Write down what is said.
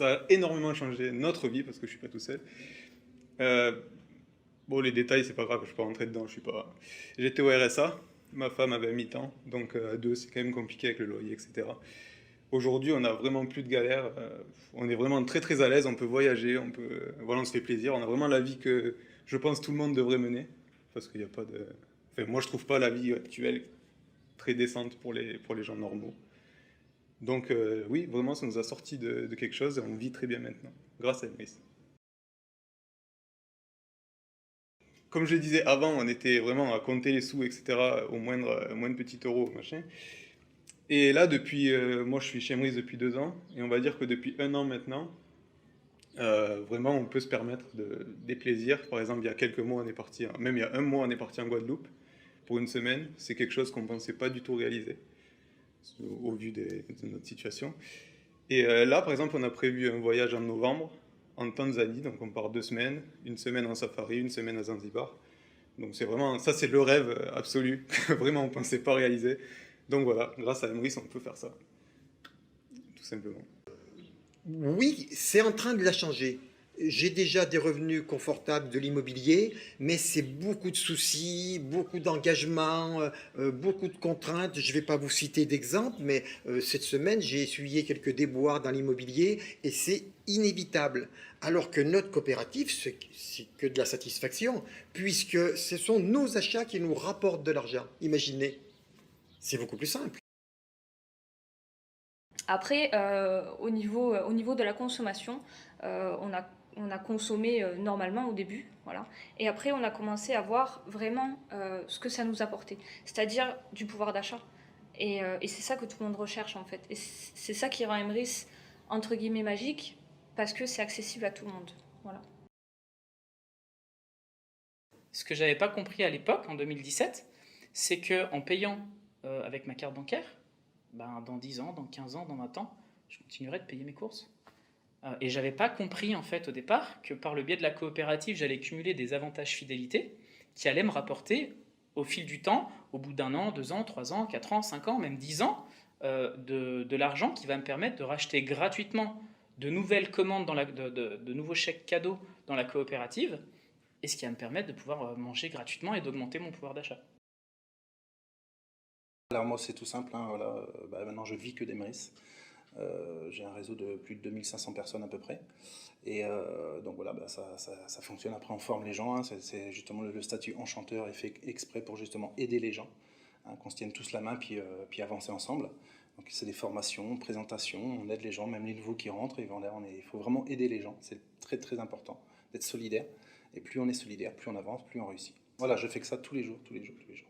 ça a énormément changé notre vie, parce que je suis pas tout seul. Euh, bon, les détails, c'est pas grave, je peux pas rentrer dedans, je suis pas... J'étais au RSA, ma femme avait mis temps, donc à deux, c'est quand même compliqué avec le loyer, etc. Aujourd'hui, on a vraiment plus de galères, on est vraiment très très à l'aise, on peut voyager, voilà, on se fait plaisir, on a vraiment la vie que je pense tout le monde devrait mener, parce qu'il n'y a pas de... Enfin, moi, je trouve pas la vie actuelle très décente pour les gens normaux. Donc oui, vraiment, ça nous a sorti de quelque chose et on vit très bien maintenant, grâce à Emrys. Comme je disais avant, on était vraiment à compter les sous, etc., au moindre petit euro, machin. Et là, moi je suis chez Emrys depuis 2 ans, et on va dire que depuis un an maintenant, vraiment on peut se permettre des plaisirs. Par exemple, il y a quelques mois, on est parti, même il y a un mois, on est parti en Guadeloupe pour une semaine. C'est quelque chose qu'on ne pensait pas du tout réaliser, au vu de notre situation. Et là, par exemple, on a prévu un voyage en novembre en Tanzanie, donc on part 2 semaines, une semaine en safari, une semaine à Zanzibar. Donc c'est vraiment, ça c'est le rêve absolu, que vraiment on ne pensait pas réaliser. Donc voilà, grâce à Emrys, on peut faire ça, tout simplement. Oui, c'est en train de la changer. J'ai déjà des revenus confortables de l'immobilier, mais c'est beaucoup de soucis, beaucoup d'engagements, beaucoup de contraintes. Je ne vais pas vous citer d'exemples, mais cette semaine, j'ai essuyé quelques déboires dans l'immobilier et c'est inévitable. Alors que notre coopérative, c'est que de la satisfaction, puisque ce sont nos achats qui nous rapportent de l'argent. Imaginez, c'est beaucoup plus simple. Après, au niveau de la consommation, on a consommé normalement au début, voilà. Et après, on a commencé à voir vraiment ce que ça nous apportait, c'est-à-dire du pouvoir d'achat. Et c'est ça que tout le monde recherche en fait. Et c'est ça qui rend Emrys entre guillemets magique, parce que c'est accessible à tout le monde. Voilà. Ce que j'avais pas compris à l'époque, en 2017, c'est que en payant avec ma carte bancaire, ben, dans 10 ans, dans 15 ans, dans 20 ans, je continuerai de payer mes courses. Et j'avais pas compris en fait au départ que par le biais de la coopérative, j'allais cumuler des avantages fidélité qui allaient me rapporter au fil du temps, au bout d'un an, 2 ans, 3 ans, 4 ans, 5 ans, même 10 ans, de l'argent qui va me permettre de racheter gratuitement de nouvelles commandes, de nouveaux chèques cadeaux dans la coopérative, et ce qui va me permettre de pouvoir manger gratuitement et d'augmenter mon pouvoir d'achat. Alors moi c'est tout simple, hein, voilà, maintenant je vis que d'Emrys. J'ai un réseau de plus de 2500 personnes à peu près. Et donc voilà, ça fonctionne. Après on forme les gens, hein, c'est justement le statut enchanteur est fait exprès pour justement aider les gens, hein, qu'on se tienne tous la main puis avancer ensemble. Donc c'est des formations, présentations, on aide les gens, même les nouveaux qui rentrent, il faut vraiment aider les gens, c'est très très important d'être solidaire. Et plus on est solidaire, plus on avance, plus on réussit. Voilà, je fais que ça tous les jours, tous les jours, tous les jours.